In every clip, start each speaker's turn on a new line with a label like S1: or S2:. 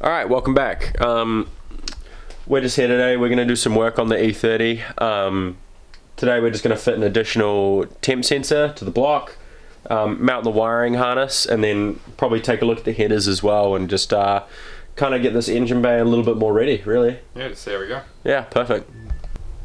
S1: Alright, welcome back. We're just here today. We're going to do some work on the E30. Today we're just going to fit an additional temp sensor to the block, mount the wiring harness, and then probably take a look at the headers as well and just kind of get this engine bay a little bit more ready, really.
S2: Yeah, so there we go.
S1: Yeah, perfect.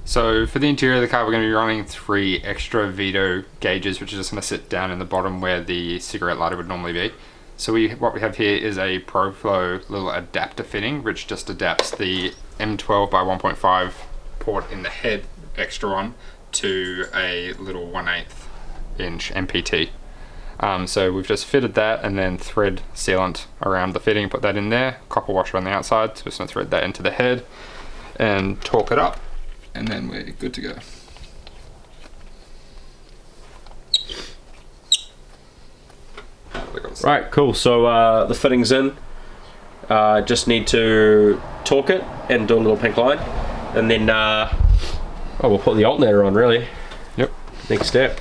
S2: So for the interior of the car, we're going to be running 3 extra Vito gauges, which are just going to sit down in the bottom where the cigarette lighter would normally be. So what we have here is a ProFlow little adapter fitting, which just adapts the M12 by 1.5 port in the head extra one to a little 1/8 inch MPT. So we've just fitted that and then thread sealant around the fitting, put that in there, copper washer on the outside, so we're just going to thread that into the head and torque it up, and then we're good to go.
S1: Right, cool. So the fitting's in. Just need to torque it and do a little pink line, and then we'll put the alternator on, really.
S2: Yep.
S1: Next step.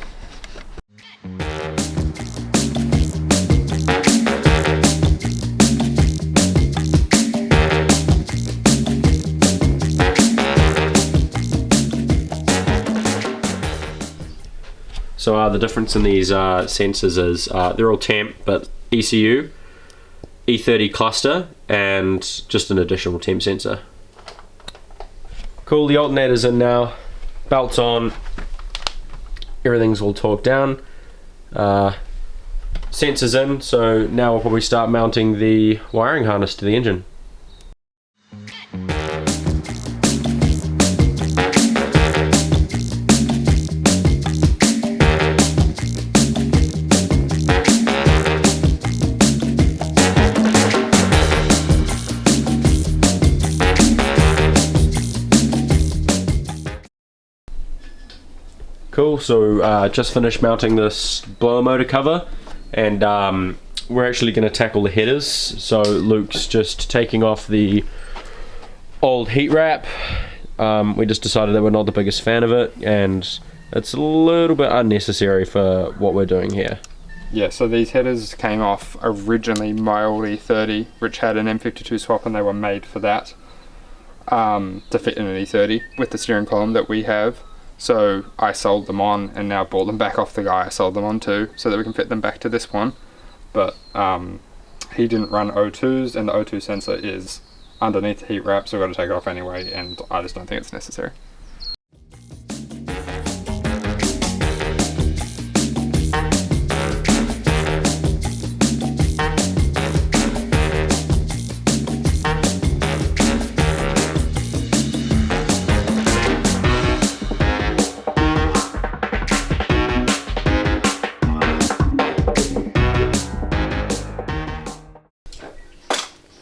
S1: So the difference in these sensors is they're all temp, but ECU, E30 cluster, and just an additional temp sensor. Cool, the alternator's in now, belt's on, everything's all torqued down, sensors in, so now we'll probably start mounting the wiring harness to the engine. Cool, so just finished mounting this blower motor cover, and we're actually going to tackle the headers. So Luke's just taking off the old heat wrap. We just decided that we're not the biggest fan of it, and it's a little bit unnecessary for what we're doing here.
S2: Yeah, so these headers came off originally my old E30, which had an M52 swap, and they were made for that, to fit in an E30 with the steering column that we have. So I sold them on and now bought them back off the guy I sold them on to, so that we can fit them back to this one. But he didn't run O2s, and the O2 sensor is underneath the heat wrap, so we've got to take it off anyway, and I just don't think it's necessary.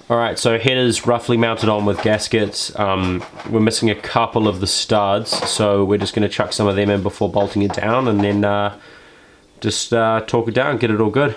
S1: Alright, so headers roughly mounted on with gaskets. We're missing a couple of the studs, so we're just going to chuck some of them in before bolting it down, and then just torque it down, get it all good.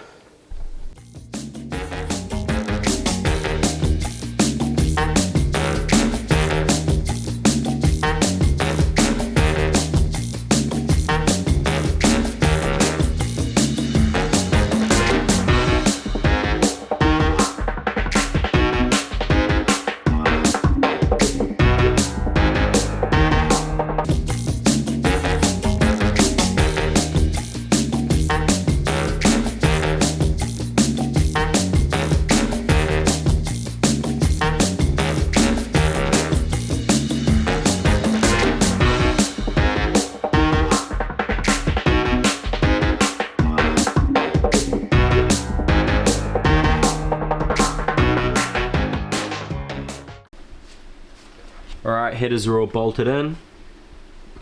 S1: Alright, headers are all bolted in,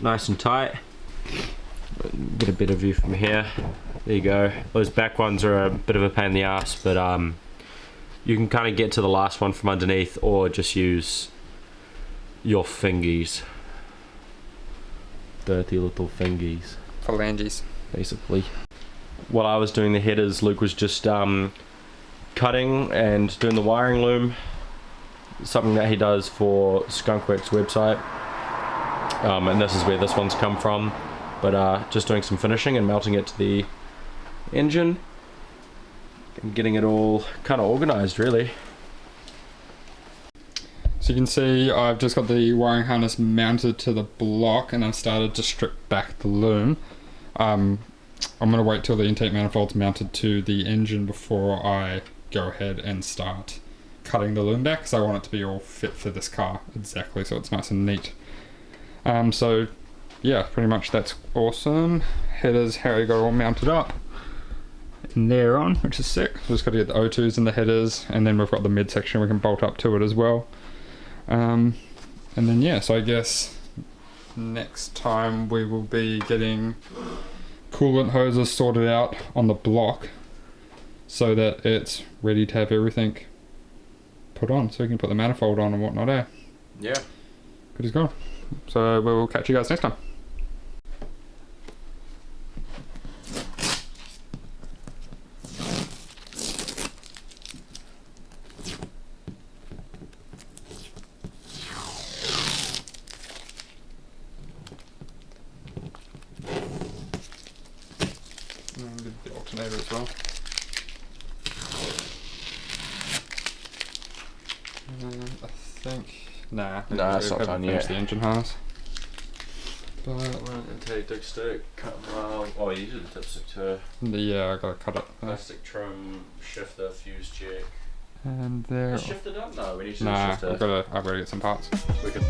S1: nice and tight. Get a better view from here. There you go. Those back ones are a bit of a pain in the ass, but you can kind of get to the last one from underneath, or just use your fingies. Dirty little fingies.
S2: Phalanges.
S1: Basically. While I was doing the headers, Luke was just cutting and doing the wiring loom. Something that he does for Skunkworks website, and this is where this one's come from, but just doing some finishing and mounting it to the engine and getting it all kind of organized, really.
S2: So you can see I've just got the wiring harness mounted to the block and I've started to strip back the loom. I'm going to wait till the intake manifold's mounted to the engine before I go ahead and start cutting the loom back, because I want it to be all fit for this car exactly, so it's nice and neat. So yeah, pretty much that's awesome. Headers, Harry got all mounted up. And they're on, which is sick. Just got to get the O2s in the headers, and then we've got the midsection we can bolt up to it as well. And then yeah, so I guess next time we will be getting coolant hoses sorted out on the block so that it's ready to have everything put on, so we can put the manifold on and whatnot, eh?
S1: Yeah.
S2: Good as gold. So we'll catch you guys next time. And the alternator as well. I think... Nah,
S1: it's not done yet.
S2: The engine harness. But
S1: Intake dipstick, cut them along. Oh, you did the dipstick too.
S2: yeah, I gotta cut it.
S1: Plastic trim, shifter, fuse check.
S2: And there.
S1: Is shifter done? No, we need to do
S2: Nah,
S1: shifter.
S2: I've gotta get some parts.
S1: We could.